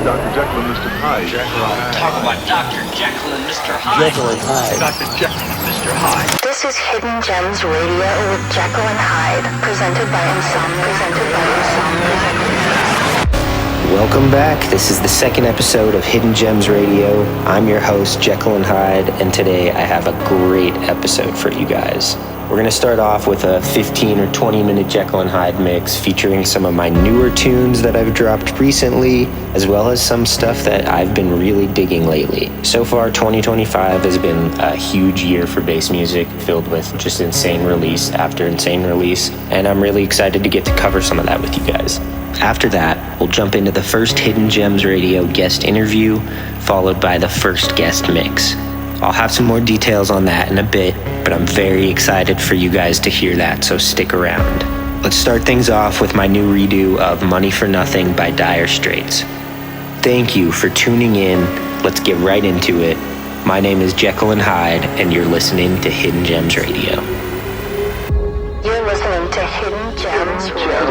Dr. Jkyl and Mr. Hyde. Talk about Dr. Jkyl and Mr. Hyde. Jkyl and Hyde. Dr. Jkyl and Mr. Hyde. This is Hidden Gems Radio with Jkyl and Hyde, presented by Welcome back. This is the second episode of Hidden Gems Radio. I'm your host, Jkyl and Hyde, and today I have a great episode for you guys. We're going to start off with a 15 or 20 minute Jkyl and Hyde mix featuring some of my newer tunes that I've dropped recently, as well as some stuff that I've been really digging lately. So far, 2025 has been a huge year for bass music, filled with just insane release after insane release, and I'm really excited to get to cover some of that with you guys. After that, we'll jump into the first Hidden Gems Radio guest interview, followed by the first guest mix. I'll have some more details on that in a bit, but I'm very excited for you guys to hear that, so stick around. Let's start things off with my new redo of Money for Nothing by Dire Straits. Thank you for tuning in. Let's get right into it. My name is Jkyl and Hyde, and you're listening to Hidden Gems Radio. You're listening to Hidden Gems Radio.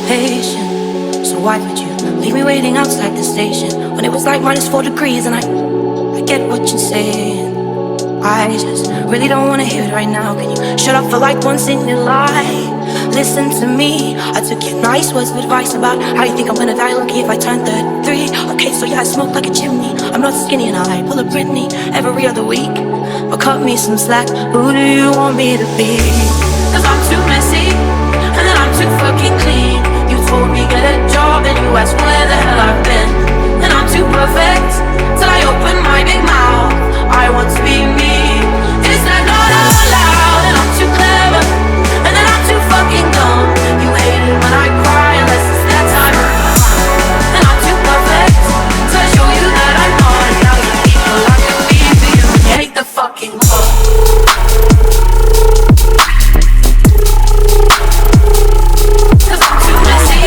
patient. So why would you leave me waiting outside the station when it was like -4 degrees? And I get what you're saying. I just really don't wanna hear it right now. Can you shut up for like once in your life? Listen to me. I took your nice words of advice about how you think I'm gonna die lucky if I turn 33. Okay, so yeah, I smoke like a chimney. I'm not skinny and I pull a Britney every other week. But cut me some slack. Who do you want me to be? Cause I'm too messy and then I'm too fucking clean. You told me get a job and you asked where the hell I've been. And I'm too perfect till I open my big mouth. I want to be me. Is that not allowed? And I'm too clever and then I'm too fucking dumb. You hate it when I cry unless it's that time. And I'm too perfect to show you that I'm not. And now you people I can be for you. You hate the fucking love. Cause I'm too messy.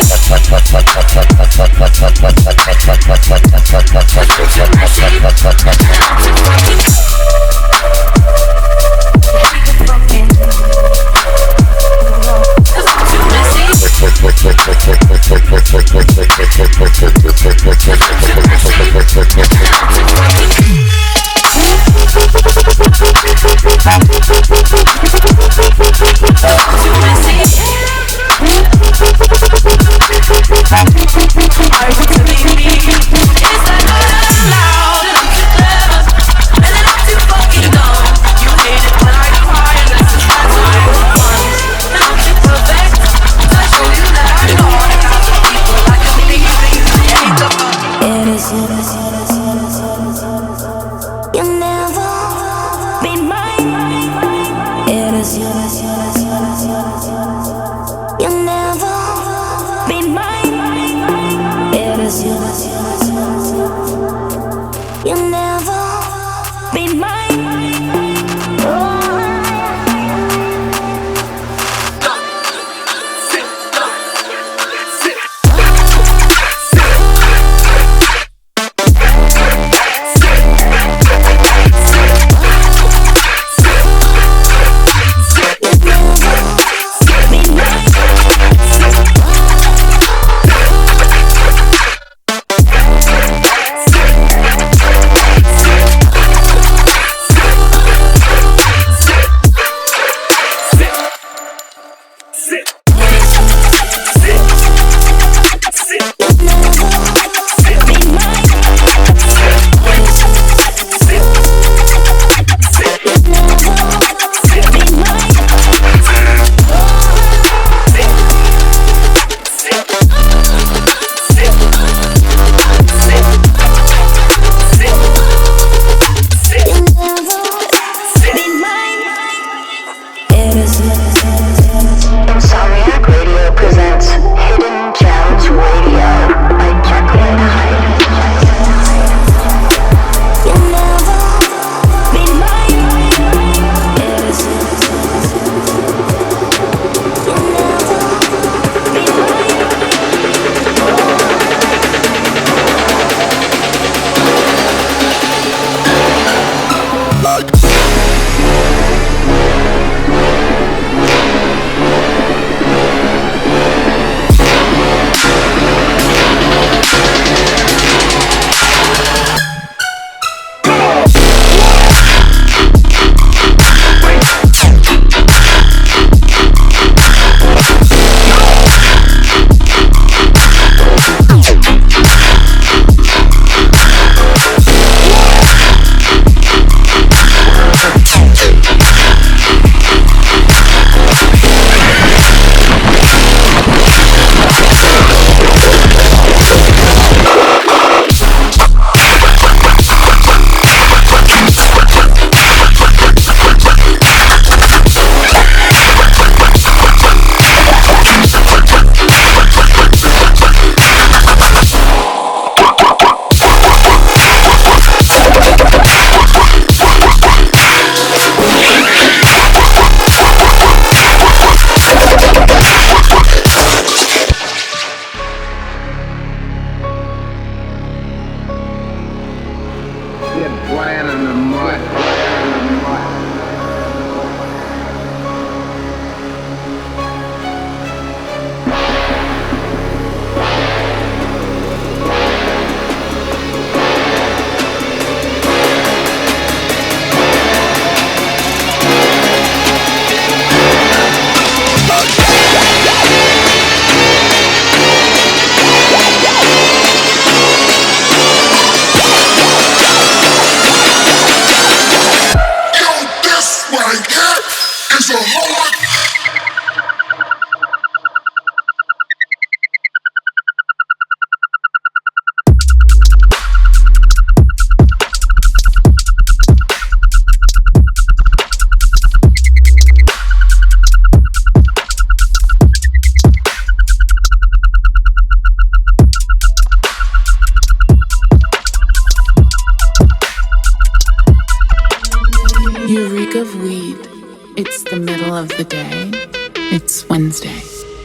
Wednesday.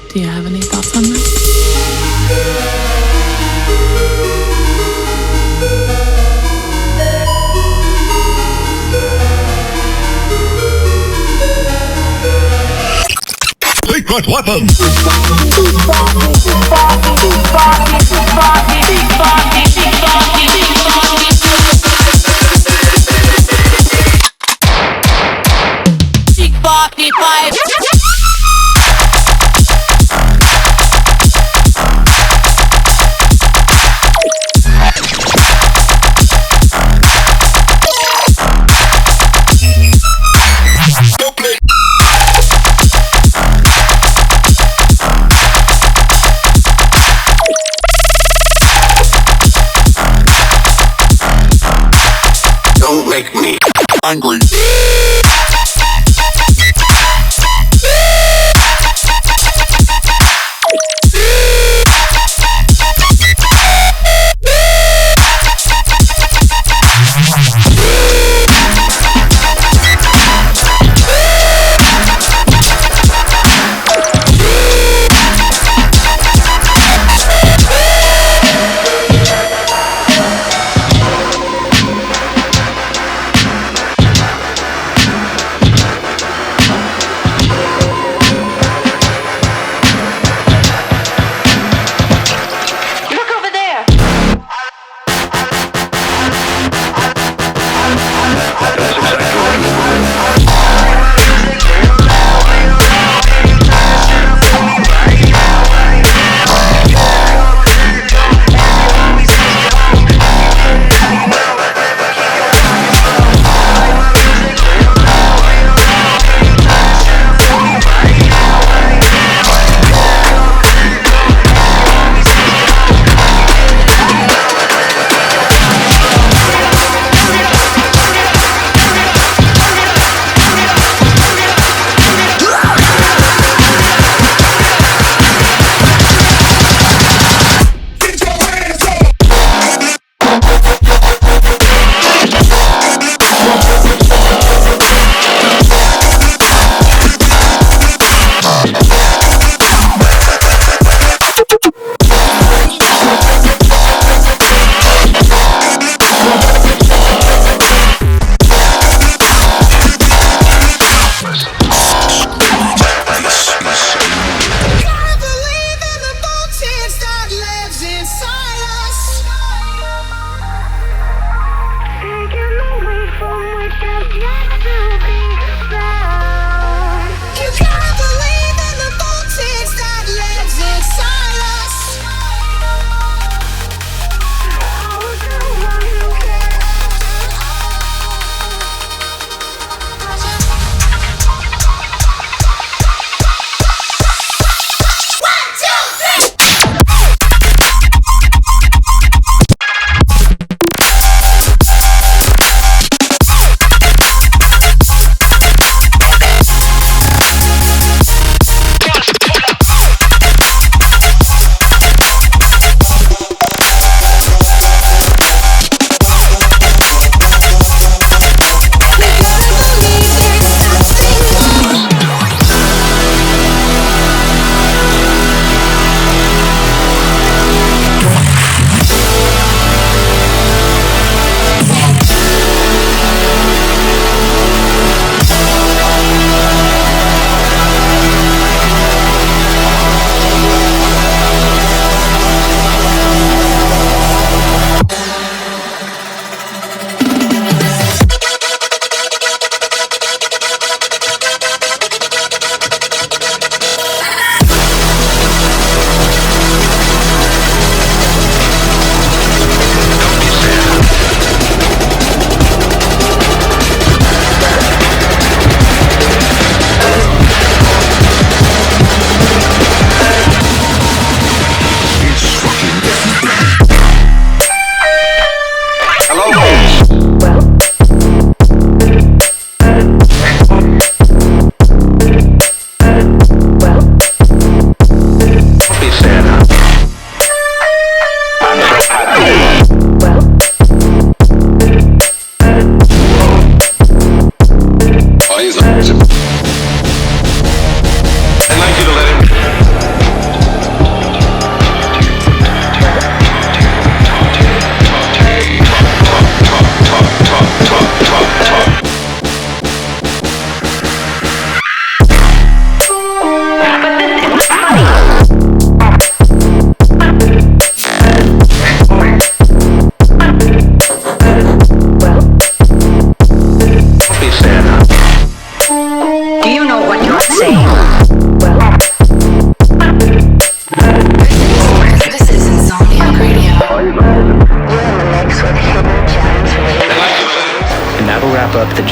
Do you have any thoughts on this? Secret weapon! Don't make me angry.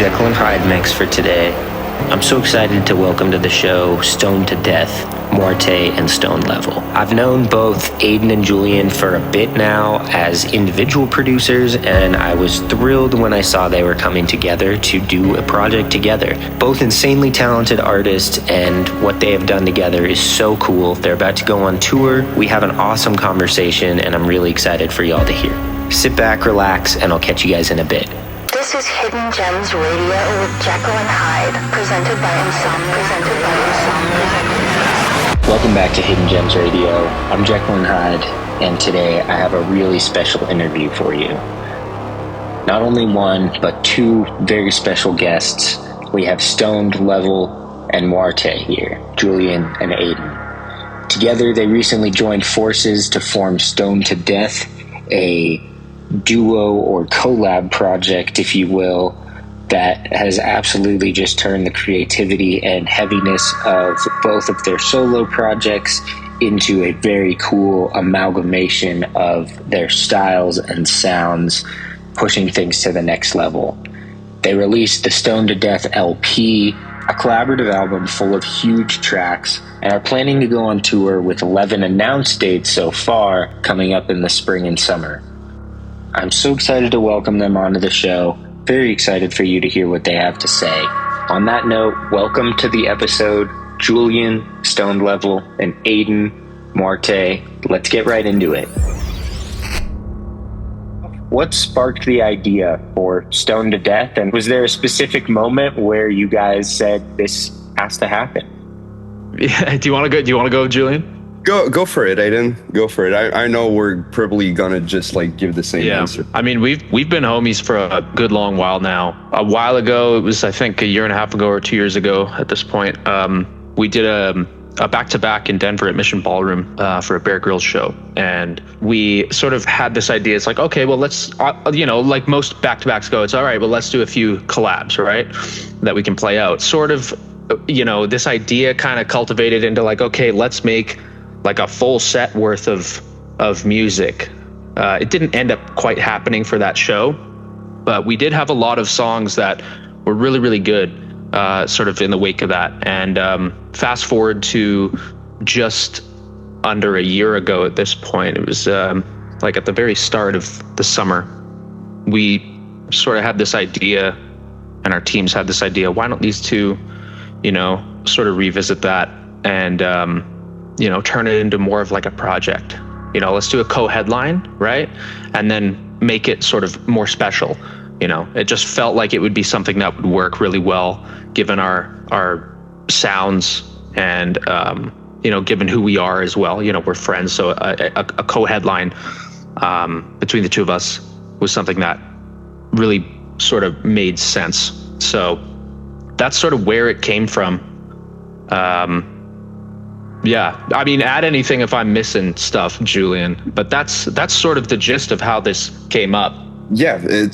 Jkyl Hyde mix for today. I'm so excited to welcome to the show Stoned to Death, Morte, and Stone Level. I've known both Aiden and Julian for a bit now as individual producers, and I was thrilled when I saw they were coming together to do a project together. Both insanely talented artists, and what they have done together is so cool. They're about to go on tour. We have an awesome conversation, and I'm really excited for y'all to hear. Sit back, relax, and I'll catch you guys in a bit. This is Hidden Gems Radio with Jkyl Hyde, presented by Welcome back to Hidden Gems Radio. I'm Jkyl Hyde, and today I have a really special interview for you. Not only one, but two very special guests. We have Stoned Level and Morte here, Julian and Aiden. Together, they recently joined forces to form Stoned to Death, a duo or collab project, if you will, that has absolutely just turned the creativity and heaviness of both of their solo projects into a very cool amalgamation of their styles and sounds, pushing things to the next level. They released the Stoned to Death LP, a collaborative album full of huge tracks, and are planning to go on tour with 11 announced dates so far, coming up in the spring and summer. I'm so excited to welcome them onto the show. Very excited for you to hear what they have to say. On that note, welcome to the episode, Julian, Stoned Level, and Aiden, Morte. Let's get right into it. What sparked the idea for Stoned to Death, and was there a specific moment where you guys said this has to happen? Yeah, do you want to go, Julian? Go for it, Aiden. Go for it. I know we're probably gonna just like give the same answer. I mean, we've been homies for a good long while now. A while ago, it was I think a year and a half ago or 2 years ago at this point. We did a back-to-back in Denver at Mission Ballroom for a Bear Grylls show, and we sort of had this idea. It's like, okay, well, let's like most back-to-backs go. It's all right. Well, let's do a few collabs, right, that we can play out. Sort of, this idea kind of cultivated into like, okay, let's make like a full set worth of music. It didn't end up quite happening for that show, but we did have a lot of songs that were really, really good, sort of in the wake of that. And fast forward to just under a year ago at this point, it was like at the very start of the summer, we sort of had this idea, and our teams had this idea, why don't these two, sort of revisit that and turn it into more of like a project. Let's do a co-headline, right? And then make it sort of more special. It just felt like it would be something that would work really well, given our sounds and, given who we are as well. We're friends. So a co-headline between the two of us was something that really sort of made sense. So that's sort of where it came from. Yeah, I mean, add anything if I'm missing stuff, Julian. But that's sort of the gist of how this came up. Yeah, it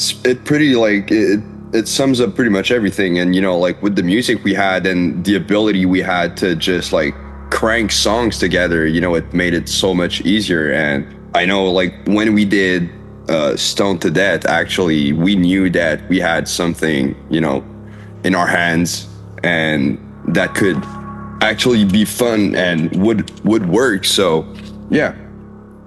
sums up pretty much everything. And like with the music we had and the ability we had to just like crank songs together, it made it so much easier. And I know like when we did Stoned to Death, actually, we knew that we had something in our hands and that could actually be fun and would work. So yeah,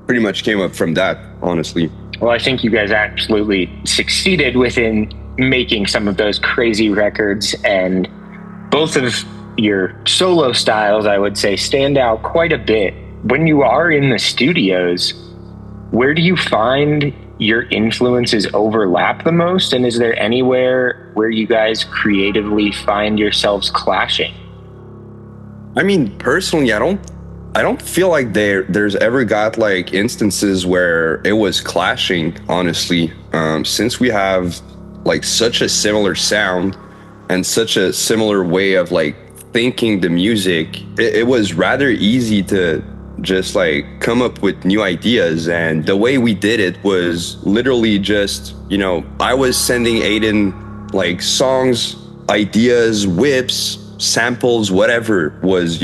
pretty much came up from that, honestly. Well, I think you guys absolutely succeeded within making some of those crazy records, and both of your solo styles, I would say, stand out quite a bit. When you are in the studios, where do you find your influences overlap the most? And is there anywhere where you guys creatively find yourselves clashing? I mean, personally, I don't feel like there's ever got like instances where it was clashing, honestly. Since we have like such a similar sound and such a similar way of like thinking the music, it was rather easy to just like come up with new ideas. And the way we did it was literally just, I was sending Aiden like songs, ideas, whips, samples, whatever was,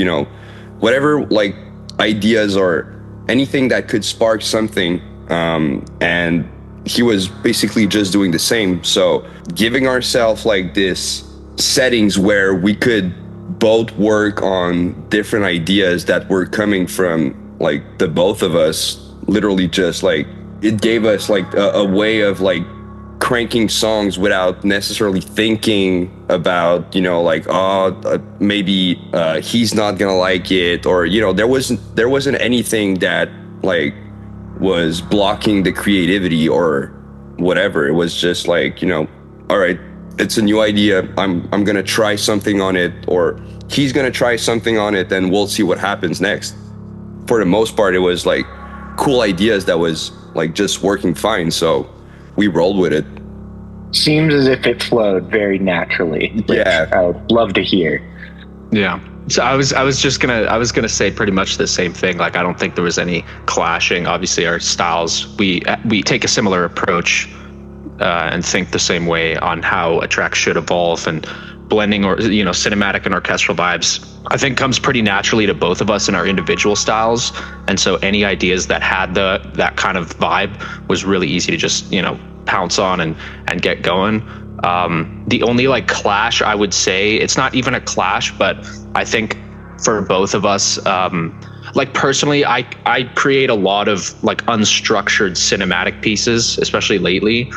whatever like ideas or anything that could spark something. And he was basically just doing the same. So giving ourselves like this settings where we could both work on different ideas that were coming from like the both of us, literally just like it gave us like a way of like cranking songs without necessarily thinking about, you know, like, maybe he's not gonna like it, or, you know, there wasn't anything that like was blocking the creativity or whatever. It was just like, you know, all right, it's a new idea, I'm gonna try something on it, or he's gonna try something on it, and we'll see what happens next. For the most part, it was like cool ideas that was like just working fine, so we rolled with it. Seems as if it flowed very naturally, which I would love to hear. Yeah. So I was gonna say pretty much the same thing. Like, I don't think there was any clashing. Obviously, our styles, we take a similar approach and think the same way on how a track should evolve, and blending, or, you know, cinematic and orchestral vibes, I think comes pretty naturally to both of us in our individual styles. And so any ideas that had that kind of vibe was really easy to just, you know, pounce on and get going. The only like clash, I would say, it's not even a clash, but I think for both of us, like personally, I create a lot of like unstructured cinematic pieces, especially lately,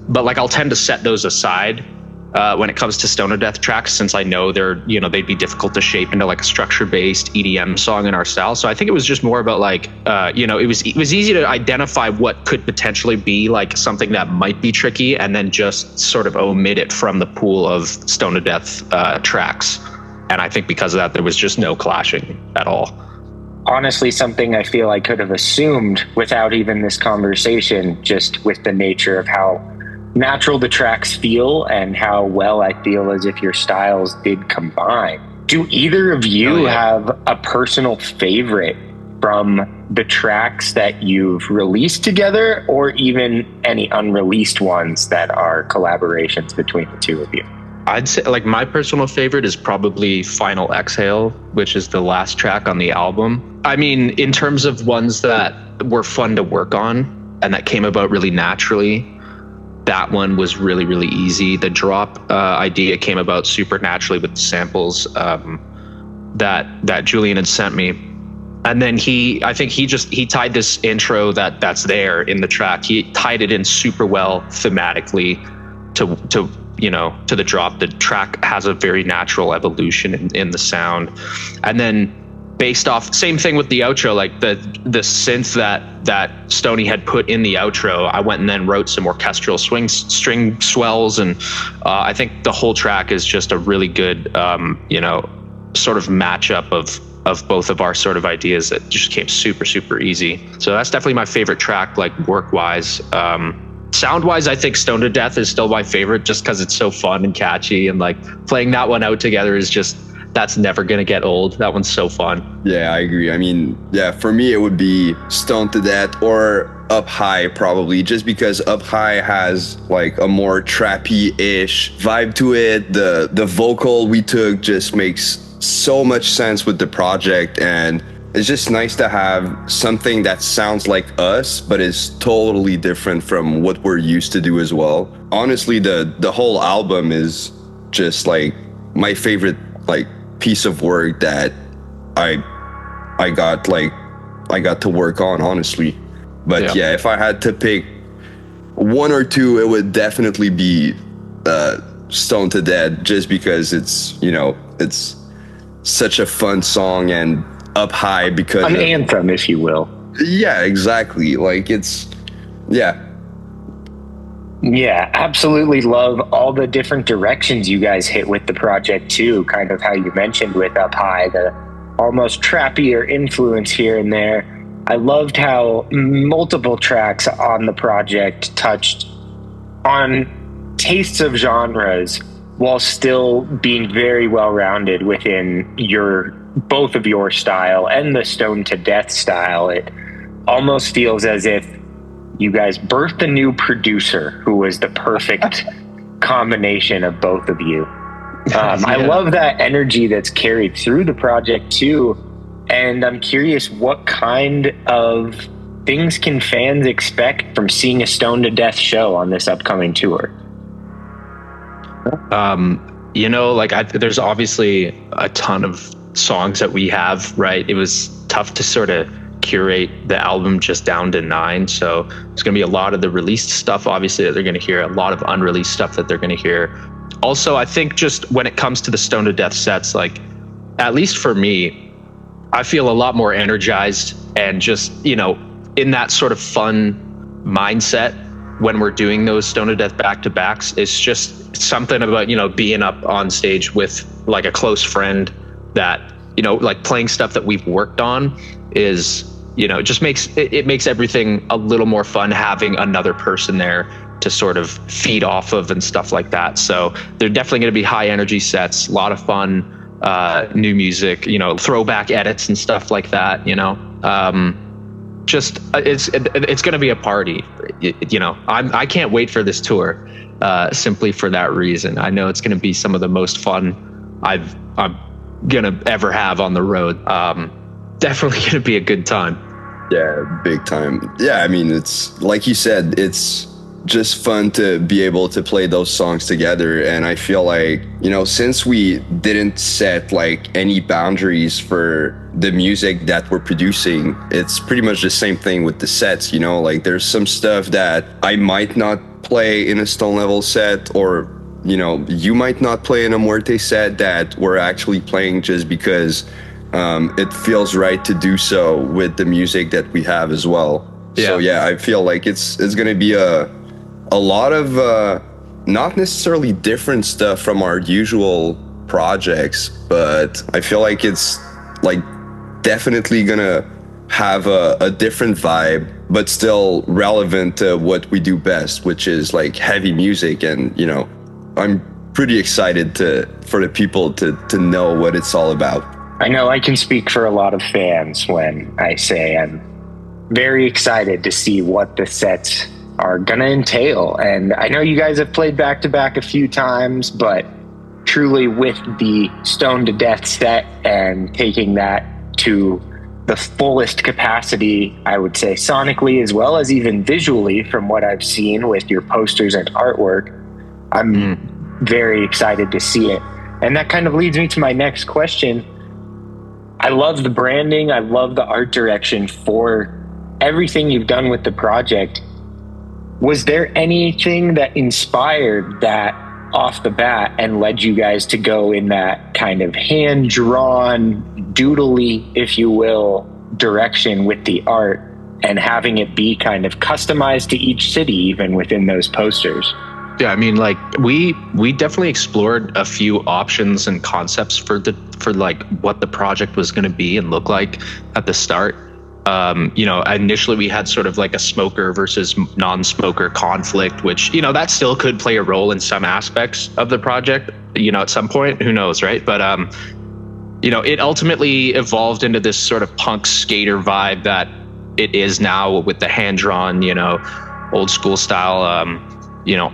but like I'll tend to set those aside when it comes to stoner death tracks, since I know they'd be difficult to shape into like a structure-based EDM song in our style. So I think it was just more about like, it was easy to identify what could potentially be like something that might be tricky, and then just sort of omit it from the pool of stoner death tracks. And I think because of that, there was just no clashing at all. Honestly, something I feel I could have assumed without even this conversation, just with the nature of how natural the tracks feel and how well I feel as if your styles did combine. Do either of you have a personal favorite from the tracks that you've released together, or even any unreleased ones that are collaborations between the two of you? I'd say like my personal favorite is probably Final Exhale, which is the last track on the album. I mean, in terms of ones that were fun to work on and that came about really naturally, that one was really, really easy. The drop idea came about super naturally with the samples that Julian had sent me. And then he tied this intro that's there in the track. He tied it in super well thematically to the drop. The track has a very natural evolution in the sound. And then based off, same thing with the outro, like the synth that Stoney had put in the outro, I went and then wrote some orchestral string swells, and I think the whole track is just a really good sort of matchup of both of our sort of ideas that just came super, super easy. So that's definitely my favorite track, like work-wise. Sound-wise, I think Stoned to Death is still my favorite, just because it's so fun and catchy, and like playing that one out together is just, that's never gonna get old. That one's so fun. Yeah, I agree. I mean, yeah, for me it would be Stoned to Death or Up High, probably, just because Up High has like a more trappy-ish vibe to it. The vocal we took just makes so much sense with the project, and it's just nice to have something that sounds like us but is totally different from what we're used to do as well. Honestly, the whole album is just like my favorite like piece of work that I got to work on, honestly. But yeah, if I had to pick one or two, it would definitely be Stoned to Death, just because it's, you know, it's such a fun song, and Up High because an anthem, if you will. Yeah, exactly. Like it's, yeah, absolutely love all the different directions you guys hit with the project too. Kind of how you mentioned with Up High, the almost trappier influence here and there. I loved how multiple tracks on the project touched on tastes of genres while still being very well-rounded within both of your style and the Stoned to Death style. It almost feels as if you guys birthed a new producer who was the perfect combination of both of you. I love that energy that's carried through the project too. And I'm curious what kind of things can fans expect from seeing a Stoned to Death show on this upcoming tour? There's obviously a ton of songs that we have, right? It was tough to sort of curate the album just down to 9. So there's going to be a lot of the released stuff, obviously, that they're going to hear, a lot of unreleased stuff that they're going to hear. Also, I think just when it comes to the Stoned to Death sets, like, at least for me, I feel a lot more energized and just, in that sort of fun mindset when we're doing those Stoned to Death back-to-backs. It's just something about, being up on stage with like a close friend that, like playing stuff that we've worked on is, it just makes everything a little more fun having another person there to sort of feed off of and stuff like that. So they're definitely going to be high energy sets, a lot of fun, new music, throwback edits and stuff like that, it's going to be a party. I can't wait for this tour, simply for that reason. I know it's going to be some of the most fun I'm gonna ever have on the road. Definitely gonna be a good time. Yeah, big time. Yeah, I mean, it's like you said, it's just fun to be able to play those songs together. And I feel like, since we didn't set like any boundaries for the music that we're producing, it's pretty much the same thing with the sets. Like there's some stuff that I might not play in a Stone Level set, or you might not play in a Muerte set that we're actually playing just because it feels right to do so with the music that we have as well. Yeah. So yeah, I feel like it's going to be a lot of not necessarily different stuff from our usual projects, but I feel like it's like definitely going to have a different vibe, but still relevant to what we do best, which is like heavy music. And I'm pretty excited for the people to know what it's all about. I know I can speak for a lot of fans when I say I'm very excited to see what the sets are going to entail. And I know you guys have played back-to-back a few times, but truly with the Stoned to Death set and taking that to the fullest capacity, I would say sonically as well as even visually from what I've seen with your posters and artwork, I'm very excited to see it. And that kind of leads me to my next question. I love the branding. I love the art direction for everything you've done with the project. Was there anything that inspired that off the bat and led you guys to go in that kind of hand-drawn, doodly, if you will, direction with the art and having it be kind of customized to each city even within those posters? Yeah, I mean, like we definitely explored a few options and concepts for like what the project was going to be and look like at the start. Initially we had sort of like a smoker versus non-smoker conflict, which, that still could play a role in some aspects of the project, at some point, who knows, right? But, it ultimately evolved into this sort of punk skater vibe that it is now with the hand-drawn, old school style,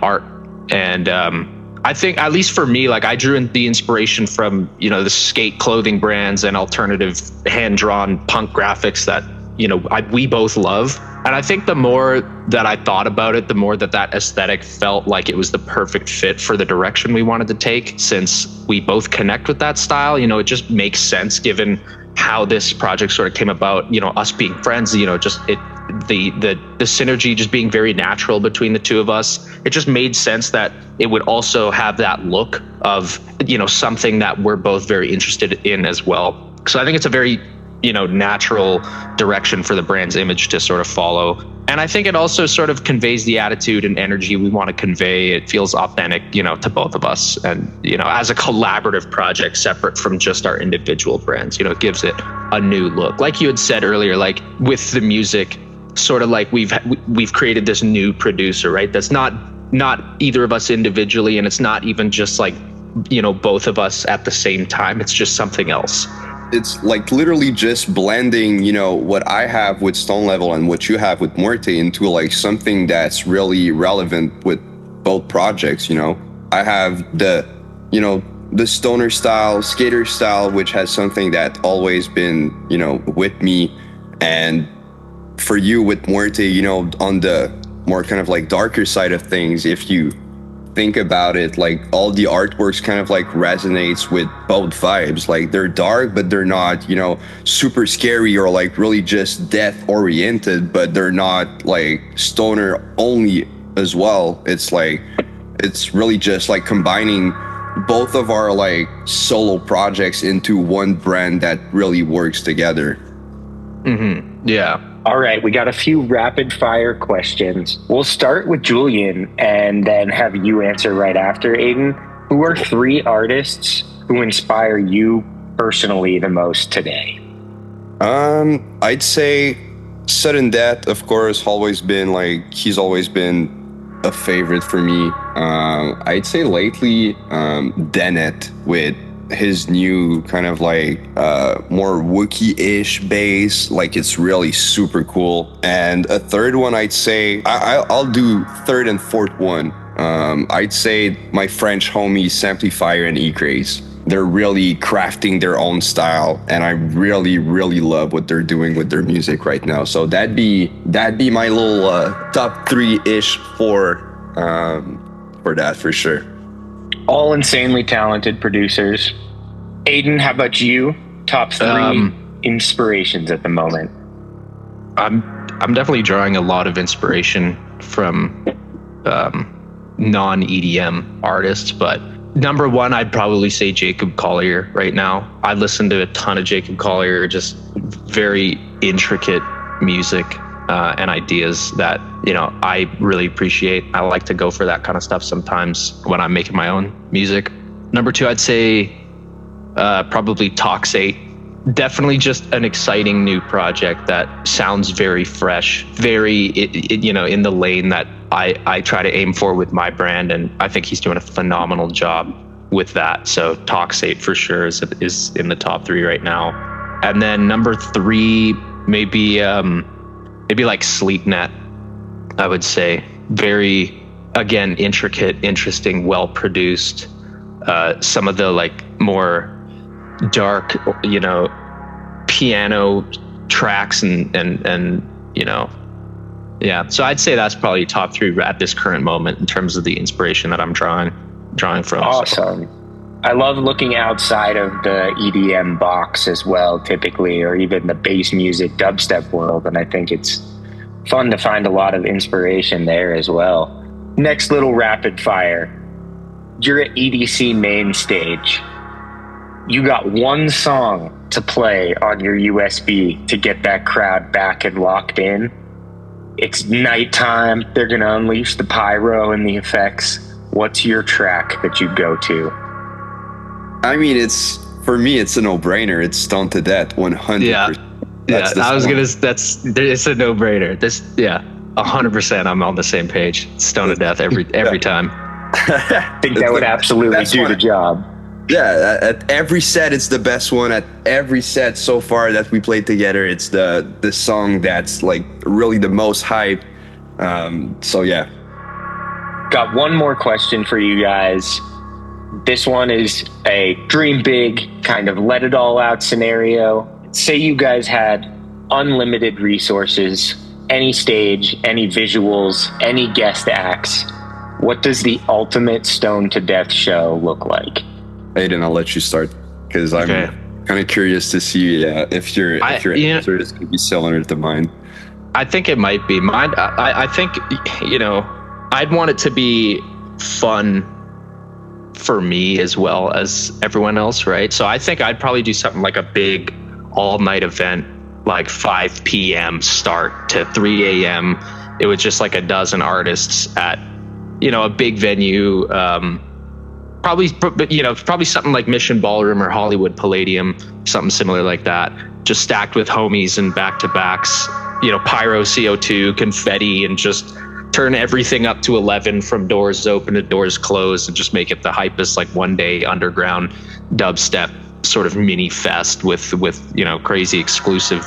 art. And I think, at least for me, like I drew in the inspiration from, the skate clothing brands and alternative hand-drawn punk graphics that, we both love. And I think the more that I thought about it, the more that aesthetic felt like it was the perfect fit for the direction we wanted to take. Since we both connect with that style, it just makes sense given how this project sort of came about, us being friends, just the synergy just being very natural between the two of us. It just made sense that it would also have that look of, something that we're both very interested in as well. So I think it's a very, natural direction for the brand's image to sort of follow. And I think it also sort of conveys the attitude and energy we want to convey. It feels authentic, to both of us. And, as a collaborative project separate from just our individual brands, it gives it a new look. Like you had said earlier, like with the music, sort of like we've created this new producer, right? That's not either of us individually, and it's not even just like, both of us at the same time. It's just something else. It's like literally just blending, what I have with Stone Level and what you have with Muerte into like something that's really relevant with both projects. I have the stoner style, skater style, which has something that always been, with me. And for you with Muerte, you know, on the more kind of like darker side of things, if you think about it, like all the artworks kind of like resonates with both vibes. Like they're dark, but they're not, you know, super scary or like really just death oriented, but they're not like stoner only as well. It's like, it's really just like combining both of our like solo projects into one brand that really works together. Yeah. All right, we got a few rapid fire questions. We'll start with Julian and then have you answer right after, Aiden. Who are 3 artists who inspire you personally the most today? I'd say Sudden Death, of course, always been like, he's always been a favorite for me. I'd say lately, Dennett with his new kind of like more Wookiee-ish bass, like it's really super cool. And a third one, I'd say I'll do third and fourth one. I'd say my French homies Samplifier and E-Craze. They're really crafting their own style, and I really love what they're doing with their music right now. So that'd be my little top 3-ish for that for sure. All insanely talented producers. Aiden, how about you? Top 3 inspirations at the moment. I'm definitely drawing a lot of inspiration from non-EDM artists, but number 1, I'd probably say Jacob Collier right now. I listen to a ton of Jacob Collier, just very intricate music and ideas that, you know, I really appreciate. I like to go for that kind of stuff sometimes when I'm making my own music. Number 2, I'd say probably Toxate. Definitely just an exciting new project that sounds very fresh, very, you know, in the lane that I try to aim for with my brand, and I think he's doing a phenomenal job with that. So Toxate for sure is in the top 3 right now. And then number 3, maybe like Sleepnet, I would say. Very, again, intricate, interesting, well produced. Some of the like more dark, you know, piano tracks and you know, yeah. So I'd say that's probably top 3 at this current moment in terms of the inspiration that I'm drawing from. Awesome. I love looking outside of the EDM box as well, typically, or even the bass music dubstep world, and I think it's fun to find a lot of inspiration there as well. Next little rapid fire. You're at EDC main stage. You got one song to play on your USB to get that crowd back and locked in. It's nighttime. They're going to unleash the pyro and the effects. What's your track that you go to? I mean, for me, it's a no-brainer. It's Stoned to Death, 100%. Yeah, it's a no-brainer. 100%. I'm on the same page. Stoned to Death every time. I think that would absolutely do the job. Yeah, at every set, it's the best one. At every set so far that we played together, it's the song that's like really the most hype. So yeah. Got one more question for you guys. This one is a dream big, kind of let it all out scenario. Say you guys had unlimited resources, any stage, any visuals, any guest acts. What does the ultimate Stoned to Death show look like? Aiden, I'll let you start because I'm kind of curious to see if your answer is going to be similar to mine. I think it might be mine. I think, you know, I'd want it to be fun for me as well as everyone else, right? So I think I'd probably do something like a big all-night event, like 5 p.m. start to 3 a.m. It was just like a dozen artists at, you know, a big venue. Probably something like Mission Ballroom or Hollywood Palladium, something similar like that. Just stacked with homies and back-to-backs, you know, pyro, CO2, confetti, and just turn everything up to 11 from doors open to doors closed and just make it the hypest, like, one-day underground dubstep sort of mini fest with you know, crazy exclusive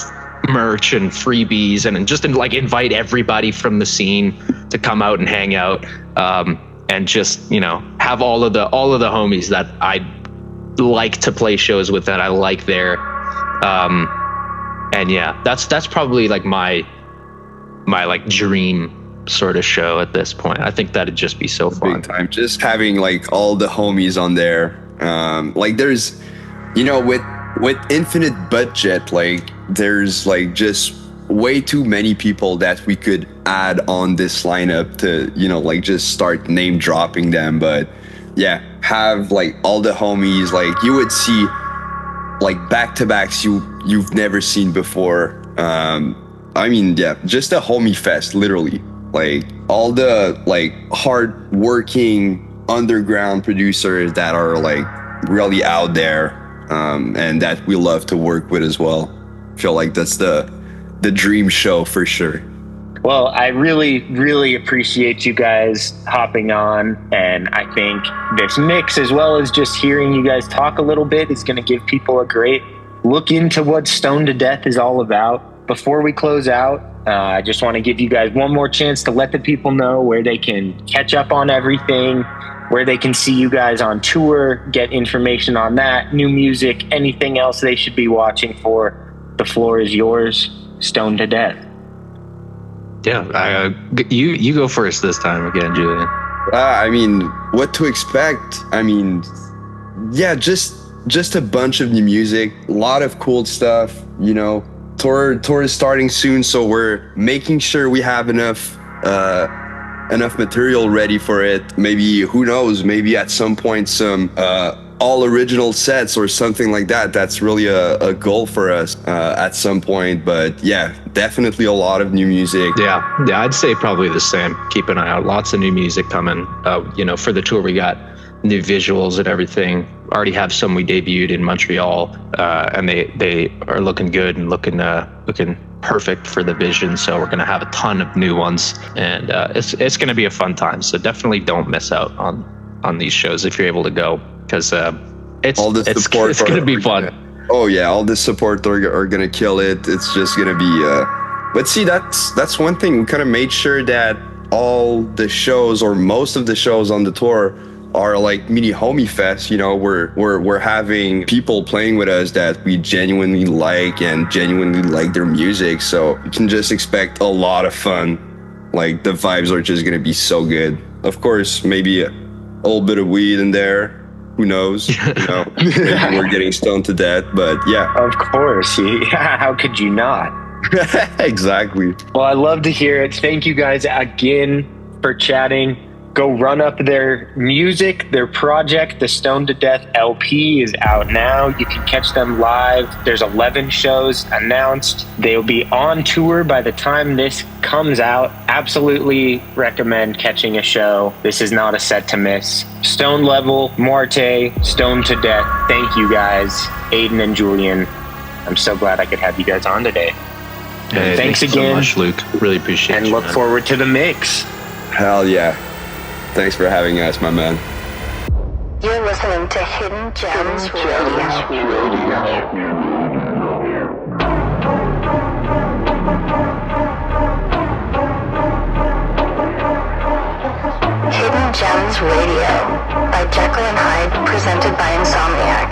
merch and freebies, and just like invite everybody from the scene to come out and hang out. And just, you know, have all of the homies that I like to play shows with, that I like there. And yeah, that's probably like my my like dream sort of show at this point. I think that'd just be so fun. Big time. Just having like all the homies on there. Like there's, you know, with infinite budget, like there's like just way too many people that we could add on this lineup to, you know, like just start name dropping them. But yeah, have like all the homies, like you would see like back-to-backs you've never seen before. I mean, yeah, just a homie fest, literally. Like all the like hard working underground producers that are like really out there, and that we love to work with as well. I feel like that's the dream show for sure. Well, I really, really appreciate you guys hopping on, and I think this mix, as well as just hearing you guys talk a little bit, is going to give people a great look into what Stoned to Death is all about. Before we close out, I just want to give you guys one more chance to let the people know where they can catch up on everything, where they can see you guys on tour, get information on that, new music, anything else they should be watching for. The floor is yours. Stoned to Death. Yeah, you go first this time again, Julian. I mean, what to expect? I mean, yeah, just a bunch of new music, a lot of cool stuff. You know, tour is starting soon, so we're making sure we have enough material ready for it. Maybe, who knows? Maybe at some point some all original sets or something like that. That's really a goal for us at some point. But yeah, definitely a lot of new music. Yeah, I'd say probably the same. Keep an eye out. Lots of new music coming. You know, for the tour, we got new visuals and everything. Already have some we debuted in Montreal, and they are looking good and looking perfect for the vision. So we're gonna have a ton of new ones, and it's gonna be a fun time. So definitely don't miss out on these shows if you're able to go, because it's gonna be fun. Oh yeah, all the support are gonna kill it. It's just gonna be. But see, that's one thing. We kind of made sure that all the shows, or most of the shows on the tour, are like mini homie fest. You know, we're having people playing with us that we genuinely like and genuinely like their music. So you can just expect a lot of fun. Like the vibes are just gonna be so good. Of course, maybe a little bit of weed in there. Who knows? You know, maybe we're getting stoned to death. But yeah, of course. Yeah, how could you not? Exactly. Well, I love to hear it. Thank you guys again for chatting. Go run up their music, their project. The Stoned to Death LP is out now. You can catch them live. There's 11 shows announced. They'll be on tour by the time this comes out. Absolutely recommend catching a show. This is not a set to miss. Stone Level, Marte, Stoned to Death. Thank you guys, Aiden and Julian. I'm so glad I could have you guys on today. Hey, thanks again so much, Luke. Really appreciate it. And look forward to the mix. Hell yeah. Thanks for having us, my man. You're listening to Hidden Gems Radio. Hidden Gems Radio by Jkyl Hyde, presented by Insomniac.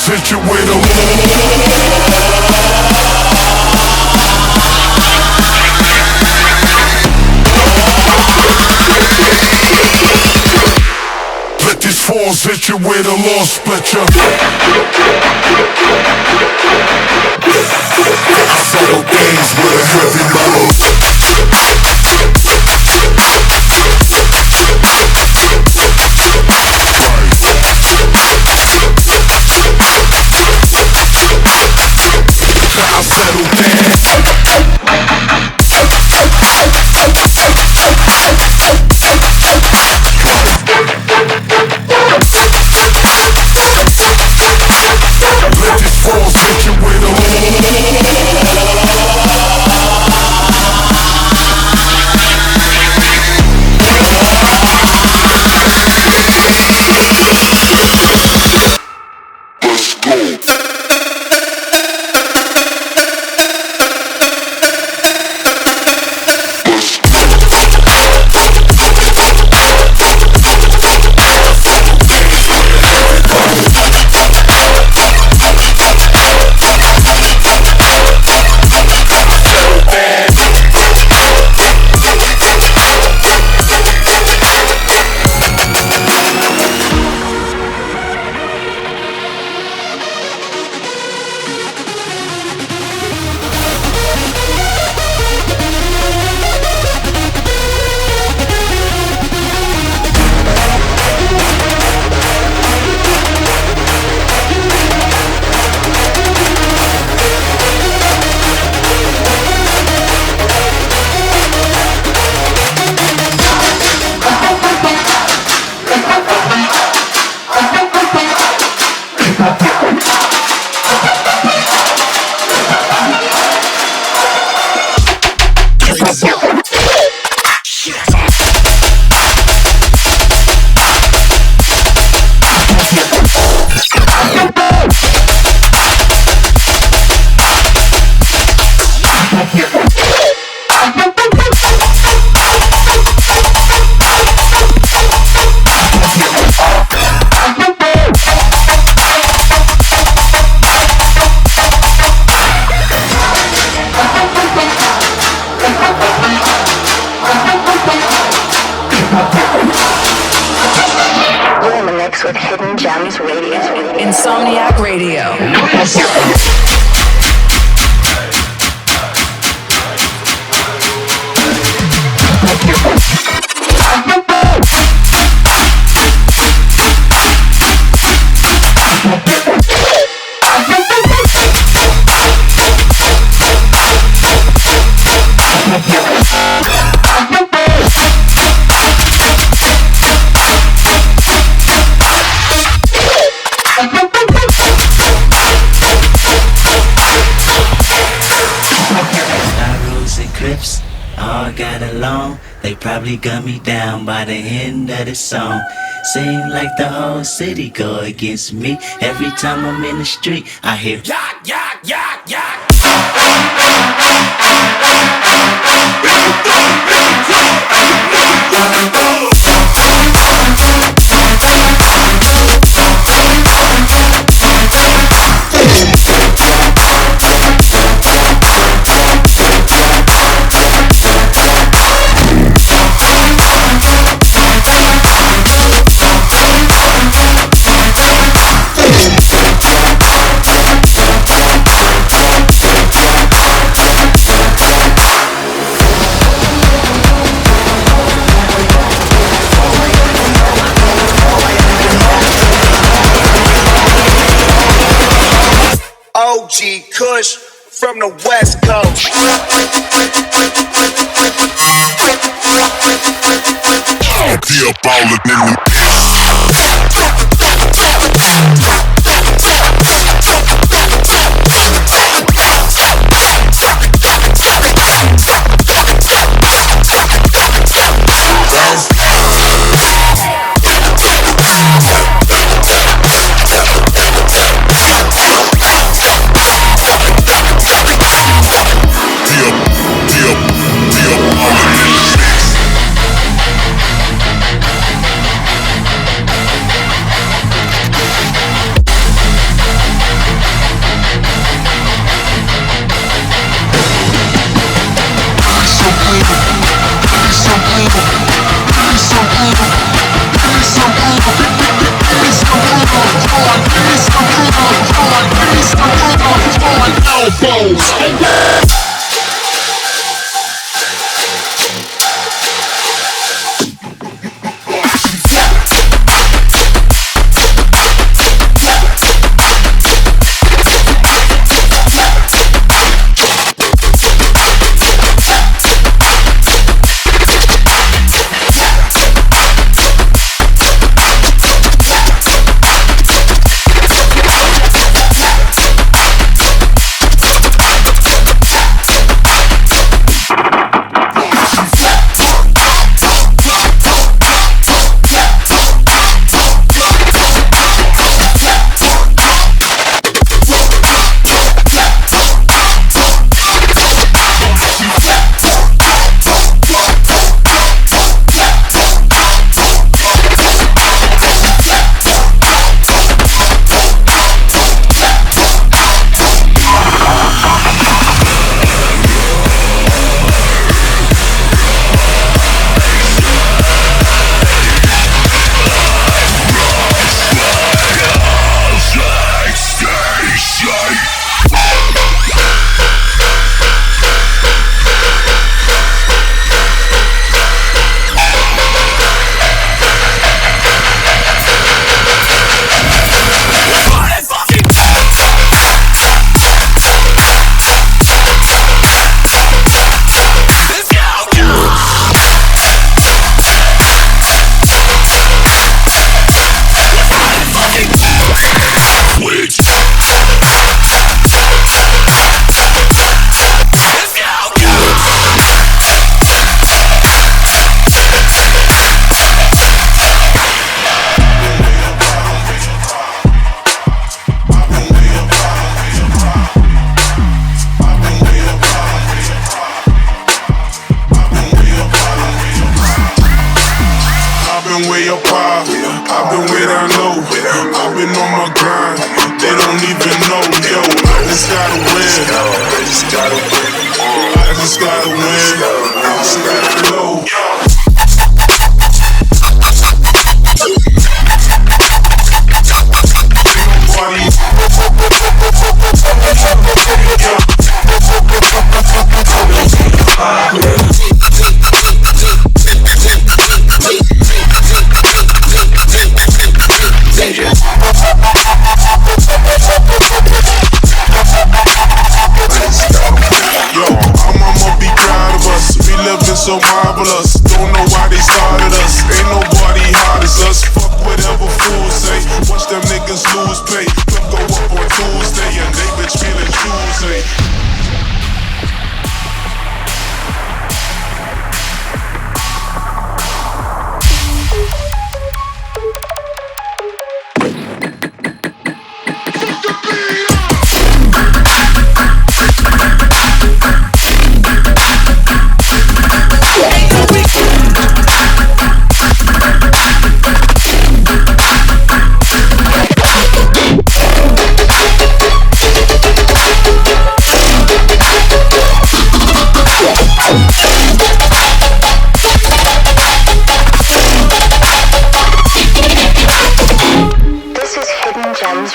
falls, hit you with a let these falls hit you with a law split ya. I settle things with a heavy metal. I settle things. Let these falls hit you with a let's go. With Hidden Gems Radio. Insomniac Radio. All got along, they probably gun me down by the end of the song. Seem like the whole city go against me. Every time I'm in the street, I hear yak, yak, yak, yak. OG Kush from the West Coast. Diabolic in the So marvelous, don't know why they started us. Ain't nobody hard as us. Fuck whatever fools say. Watch them niggas lose pay. Flip go up on Tuesday and they bitch feeling Tuesday.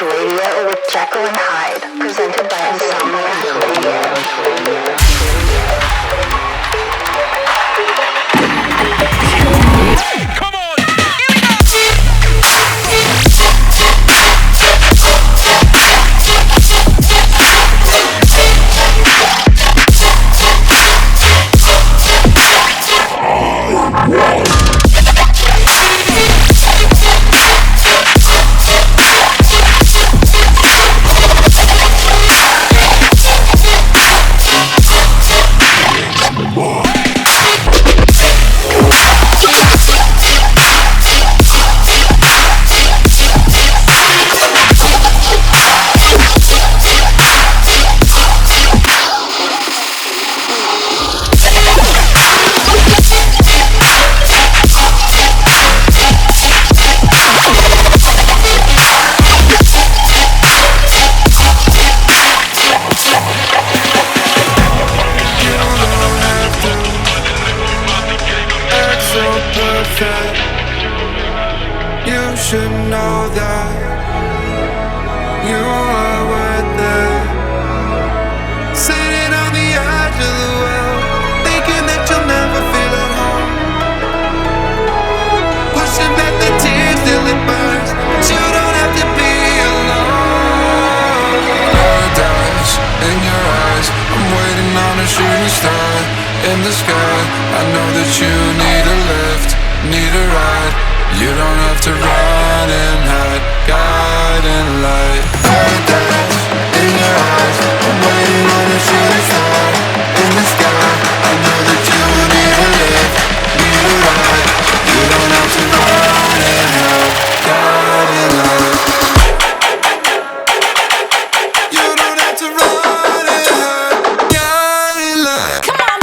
Radio with Jkyl Hyde, presented by Insomniac Radio. Come on! shooting star in the sky. I know that you need a lift, need a ride. You don't have to run and hide, guiding light. In your eyes, I'm waiting on a shooting star in the sky. I know that you need a lift, need a ride. You don't have to run and hide, guiding light. You don't have to run and hide, guiding light. Come on.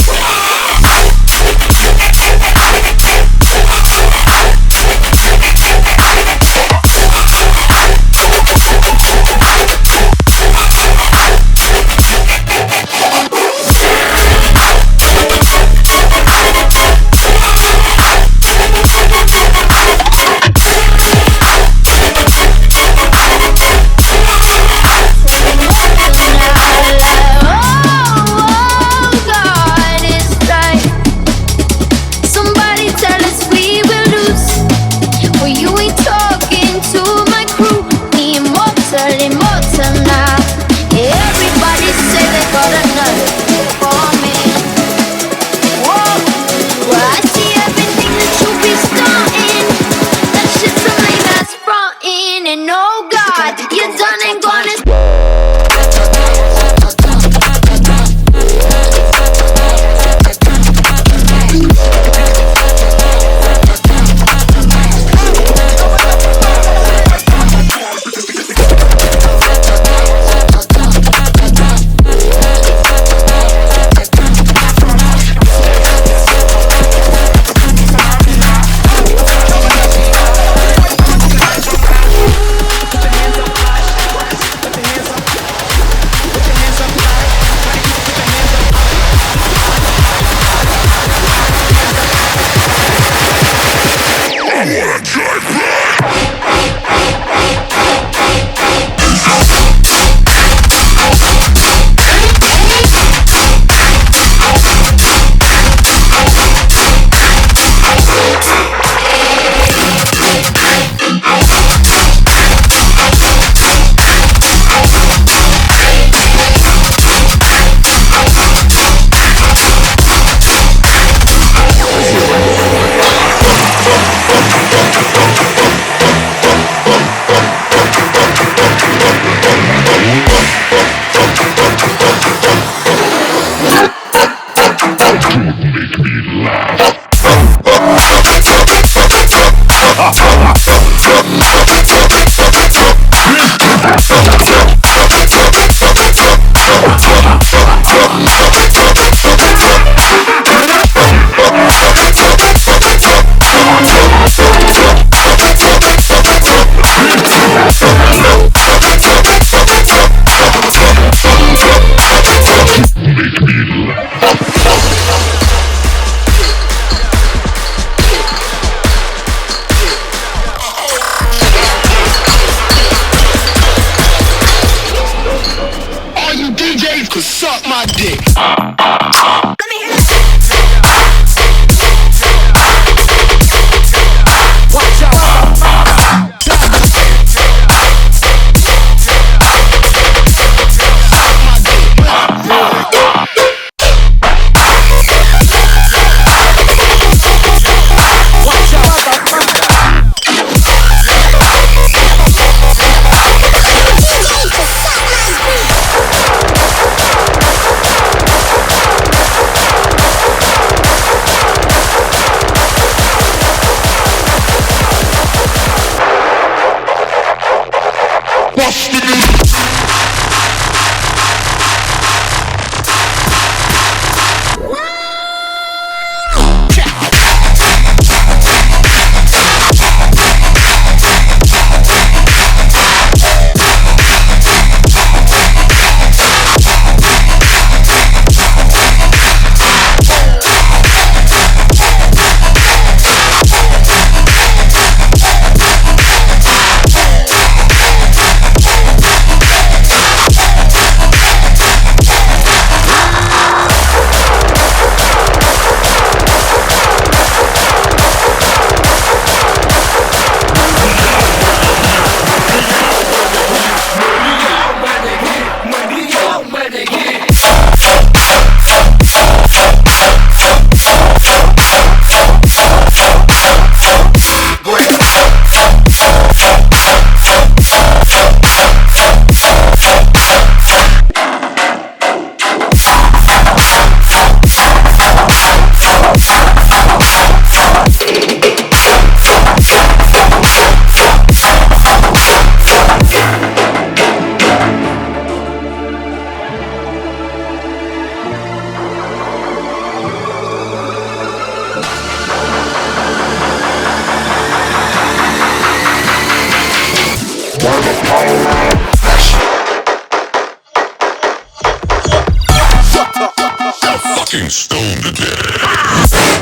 getting stoned to death.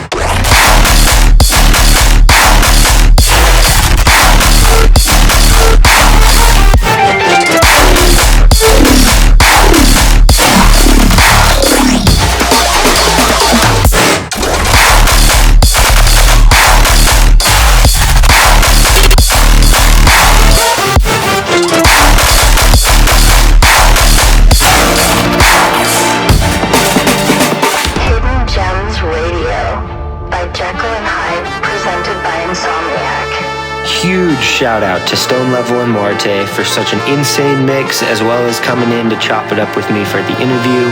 Huge shout out to Stone Level and Marte for such an insane mix, as well as coming in to chop it up with me for the interview.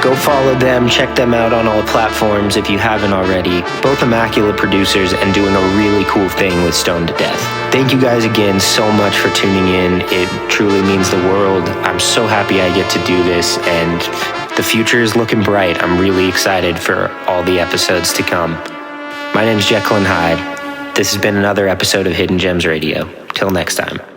Go follow them, check them out on all platforms if you haven't already. Both immaculate producers and doing a really cool thing with Stoned to Death. Thank you guys again so much for tuning in. It truly means the world. I'm so happy I get to do this, and the future is looking bright. I'm really excited for all the episodes to come. My name is Jkyl Hyde. This has been another episode of Hidden Gems Radio. Till next time.